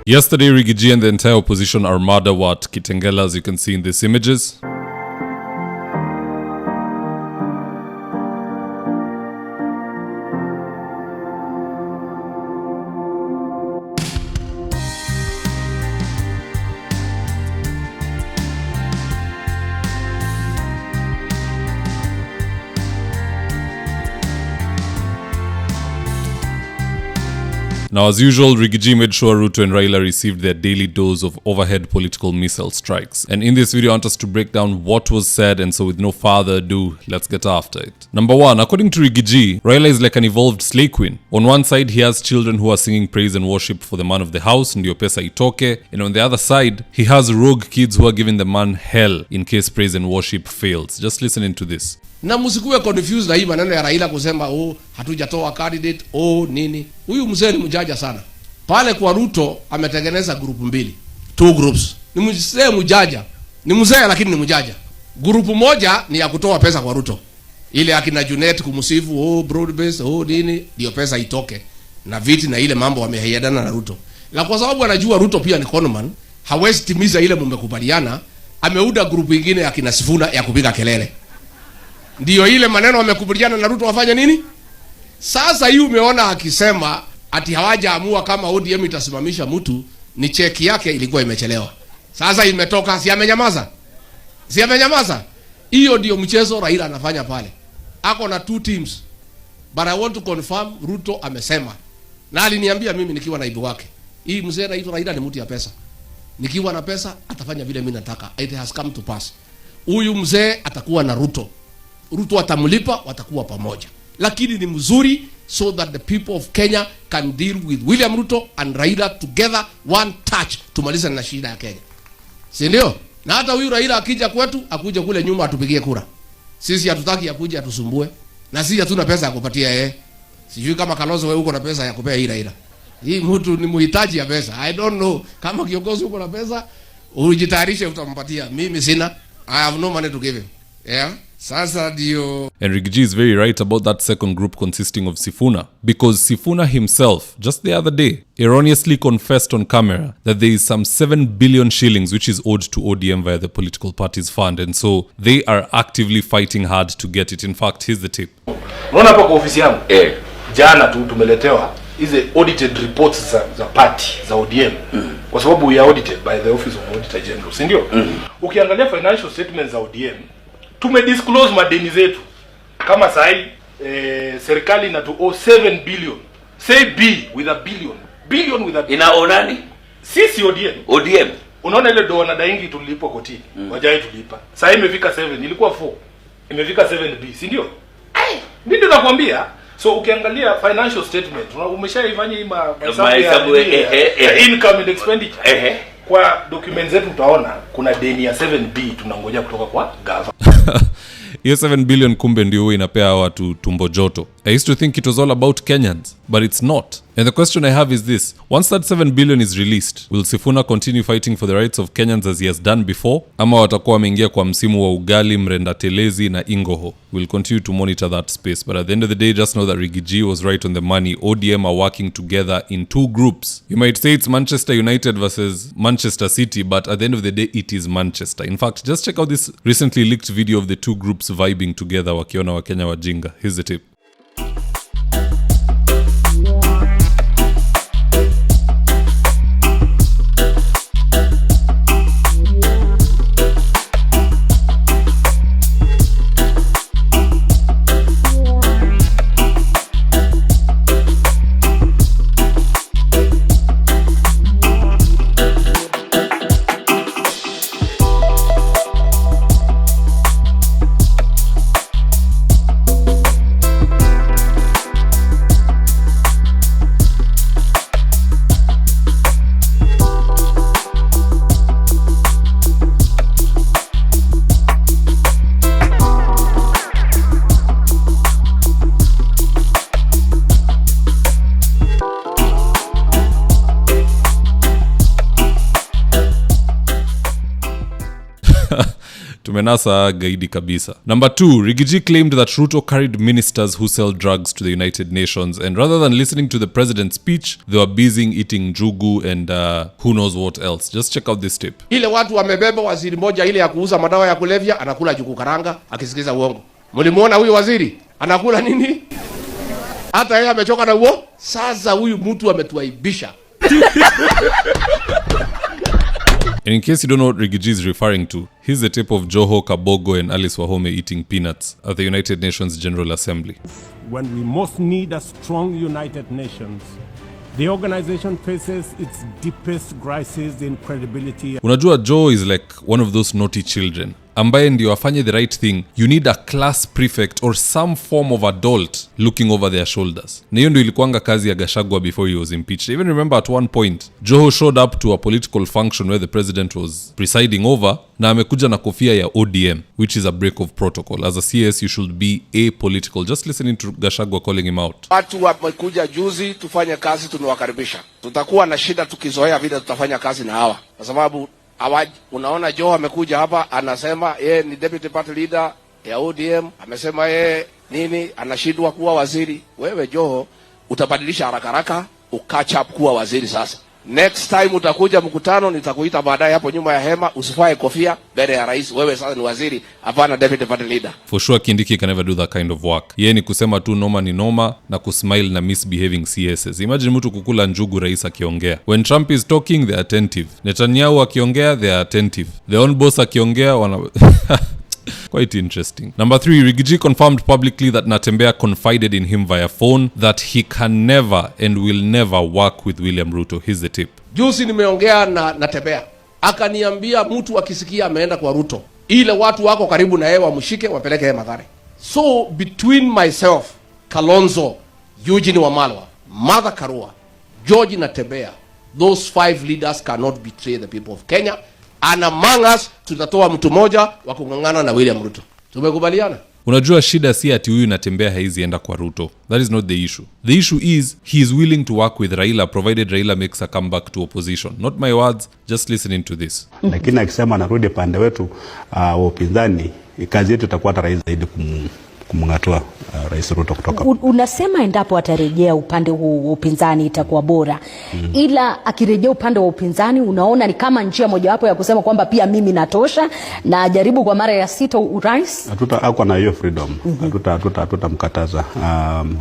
Yesterday, Rigathi and the entire opposition armada were at Kitengela, as you can see in these images. Now, as usual, Rigathi made sure Ruto and Raila received their daily dose of overhead political missile strikes. And in this video, I want us to break down what was said, and so with no further ado, let's get after it. Number one, according to Rigathi, Raila is like an evolved slay queen. On one side, he has children who are singing praise and worship for the man of the house, MPESA itoke, and on the other side, he has rogue kids who are giving the man hell in case praise and worship fails. Just listen into this. Na msikuwe confused na hii maneno ya Raila kusema hatujatoa candidate nini. Huyu mzee ni mjaja sana. Pale kwa Ruto ametengeneza group mbili. 2 groups. Ni mzee mjaja. Ni mzee lakini ni mjaja. Group moja ni ya kutoa pesa kwa Ruto. Ile akina Junet kumsifu broad base nini ndio pesa itoke. Na viti na ile mambo wamehiadana na Ruto. Na kwa sababu anajua Ruto pia ni conman, hawezi timiza ile mmekubaliana, ameuda group nyingine ya kina Sifuna ya kupiga kelele. Ndio ile maneno wamekubaliana na Ruto wafanya nini? Sasa hii umeona akisema ati hawajaamua kama ODM itasimamisha mtu, ni cheki yake ilikuwa imechelewa. Sasa imetoka, si amenyamaza? Si amenyamaza? Hiyo ndio mchezo Raila anafanya pale. Ako na 2 teams. But I want to confirm Ruto amesema. Na aliniambia mimi nikiwa naibu wake. Hii mzee Raila ni mtu ya pesa. Nikiwa na pesa atafanya vile mimi nataka. It has come to pass. Huyu mzee atakuwa na Ruto. Ruto atamlipa, watakuwa pamoja. Lakini ni mzuri so that the people of Kenya can deal with William Ruto and Raila together, one touch, tumalize na shida ya Kenya. Si ndio? Na hata huyu Raila akija kwetu, akuja kule nyuma atupigie kura. Sisi hatutaki akuje atusumbue. Na sisi hatuna pesa ya kupatia yeye. Sijui kama Kalonzo wewe uko na pesa ya kupea hii Raila. Hii mtu ni muhitaji ya pesa. I don't know. Kama kiongozi uko na pesa, ujitayarishe utampatia. Mimi sina. I have no money to give him. Yeah. Sasa dio. And Rigathi is very right about that second group consisting of Sifuna, because Sifuna himself, just the other day, erroneously confessed on camera that there is some 7 billion shillings which is owed to ODM via the political party's fund, and so they are actively fighting hard to get it. In fact, here's the tip. Unaona hapa kwa ofisi yangu? Jana tu tumeletewa hizo audited reports za party za ODM. Kwa sababu we are audited by the Office of Auditor General, si ndio? Ukiangalia financial statements za ODM, tumedisclose madeni zetu. Kama sahi serikali inatuowe 7 billion. Say B with a billion. Billion with a billion. Inaonani? Sisi ODM. Unaona ile doa na daingi tulilipo kotini. Wajai tulipa. Sasa imefika 7, ilikuwa 4. Imefika 7B, si ndio? Ndio nakwambia. So ukiangalia financial statement, umeshaifanya hii hesabu ya income and expenditure. Kwa documents zetu utaona kuna deni ya 7B tunangoja kutoka kwa gava. Hiyo 7 billion kumbe ndio huwa inapea watu tumbo joto. I used to think it was all about Kenyans, but it's not. And the question I have is this: once that 7 billion is released, will Sifuna continue fighting for the rights of Kenyans as he has done before? Ama watakuwa wameingia kwa msimu wa ugali, mrenda telezi na ingoho? We'll continue to monitor that space, but at the end of the day, just know that Rigathi was right on the money. ODM are working together in 2 groups. You might say it's Manchester United versus Manchester City, but at the end of the day, it is Manchester. In fact, just check out this recently leaked video of the 2 groups vibing together wakiona Wakenya wajinga. Here's the tip. Tumenasa gaidi kabisa. Number 2, Rigathi claimed that Ruto carried ministers who sell drugs to the United Nations, and rather than listening to the president's speech, they were busy eating jugu and who knows what else. Just check out this tip. Ile watu wamebeba waziri moja ile ya kuuza madawa ya kulevya, anakula jugu karanga akisikiza uongo. Mlimuona huyu waziri anakula nini? Hata yeye amechoka na uo. Sasa huyu mtu ametuaibisha. And in case you don't know what Rigathi is referring to, here's the tape of Joho, Kabogo and Alice Wahome eating peanuts at the United Nations General Assembly. When we most need a strong United Nations, the organization faces its deepest crisis in credibility. Unajua Joe is like one of those naughty children. Ambaye ndio afanye the right thing, you need a class prefect or some form of adult looking over their shoulders. Na hiyo ndio ilikuanga kazi ya Gachagua before he was impeached. I even remember at one point, Joho showed up to a political function where the president was presiding over, na amekuja na kofia ya ODM, which is a break of protocol. As a CS, you should be apolitical. Just listening to Gachagua calling him out. Watu wamekuja juzi tufanye kazi, tumewakaribisha. Tutakuwa na shida tukizoea vile tutafanya kazi na hawa. Kwa sababu unaona Joho amekuja hapa anasema yeye ni deputy party leader ya ODM, amesema yeye nini anashindwa kuwa waziri. Wewe Joho utabadilisha haraka haraka ukatch up kuwa waziri sasa. Next time utakuja mkutano nitakuita baadaye hapo nyuma ya hema, usifae kofia mbele ya rais. Wewe sasa ni waziri, hapana deputy party leader. For sure Kindiki can never do that kind of work. Yeye ni kusema tu noma ni noma na kusmile na misbehaving CSs. Imagine mtu kukula njugu rais akiongea. When Trump is talking, they are attentive. Netanyahu akiongea, they are attentive. Their own boss akiongea, wana quite interesting. Number 3, Rigathi confirmed publicly that Natembeya confided in him via phone that he can never and will never work with William Ruto. Here's the tip. Juzi nimeongea na Natembeya. Akaniambia mtu akisikia ameenda kwa Ruto, ile watu wako karibu na yeye wamshike wapeleke yeye Mathare. So between myself, Kalonzo, Eugene Wamalwa, Martha Karua, George Natembeya, those 5 leaders cannot betray the people of Kenya. And among us, tutatoa mtu moja wa kungangana na William Ruto. Tumekubaliana? Unajua shida si ati huyu Natembeya haizi enda kwa Ruto. That is not the issue. The issue is he is willing to work with Raila provided Raila makes a comeback to opposition. Not my words, just listening to this. Lakini akisema anarudi pande wetu wa upinzani, kazi yetu itakuwa rahisi zaidi kumngatua Rais Ruto kutoka. Unasema endapo atarejea upande huu wa upinzani itakuwa bora. Ila akirejea upande wa upinzani unaona ni kama njia mojawapo ya kusema kwamba pia mimi natosha na jaribu kwa mara ya 6 urais. Hatuta na hiyo freedom. Hatutamkataza.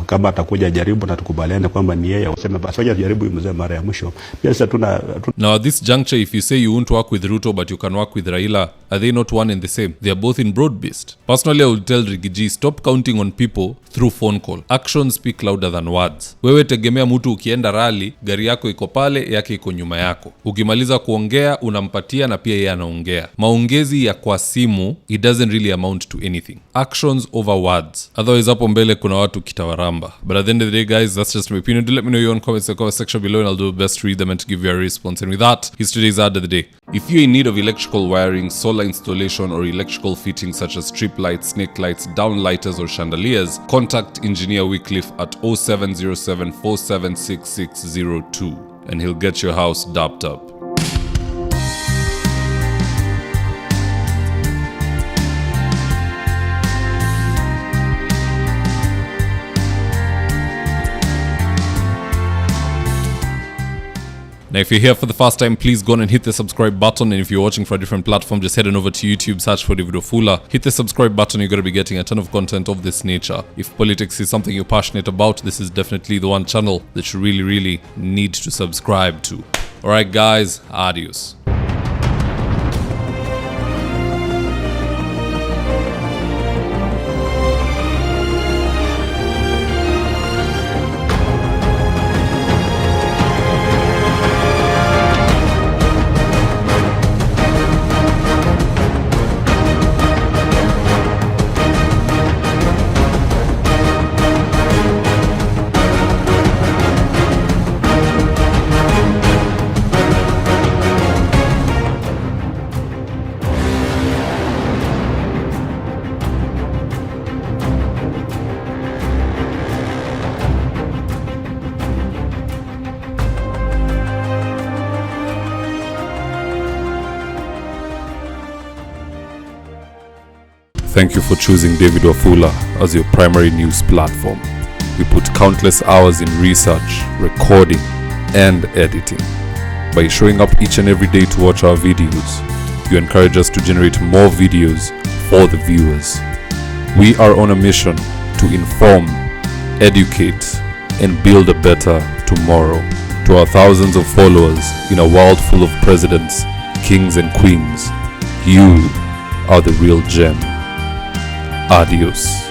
Kama atakuja jaribu na tukubaliane kwamba ni yeye useme basi waje jaribu mzee mara ya mwisho. Pia sasa Now at this juncture, if you say you won't work with Ruto but you can work with Raila, are they not one and the same? They are both in broad-based. Personally, I would tell Rigathi, stop counting on people through phone call. Actions speak louder than words. Wewe tegemea mtu ukienda rally, gari yako iko pale, yake iko nyuma yako. Ukimaliza kuongea, unampatia na pia yeye anaongea. Maongezi ya kwa simu, it doesn't really amount to anything. Actions over words. Otherwise hapo mbele kuna watu kitawaramba. But at the end of the day, guys, that's just my opinion. Do let me know your own comments in the comment section below and I'll do the best to read them and to give you a response. And with that, here's today's ad of the day. If you're in need of electrical wiring, solar installation, or electrical fittings such as strip lights, snake lights, downlighters, or chandeliers, contact Engineer Wycliffe at 0707 476602 and he'll get your house dapped up. Now, if you're here for the first time, please go on and hit the subscribe button. And if you're watching for a different platform, just head on over to YouTube, search for mzitowafula. Hit the subscribe button. You're going to be getting a ton of content of this nature. If politics is something you're passionate about, this is definitely the one channel that you really, really need to subscribe to. All right, guys, adios. Thank you for choosing David Wafula as your primary news platform. We put countless hours in research, recording, and editing. By showing up each and every day to watch our videos, you encourage us to generate more videos for the viewers. We are on a mission to inform, educate, and build a better tomorrow. To our thousands of followers in a world full of presidents, kings, and queens, you are the real gem. Adios.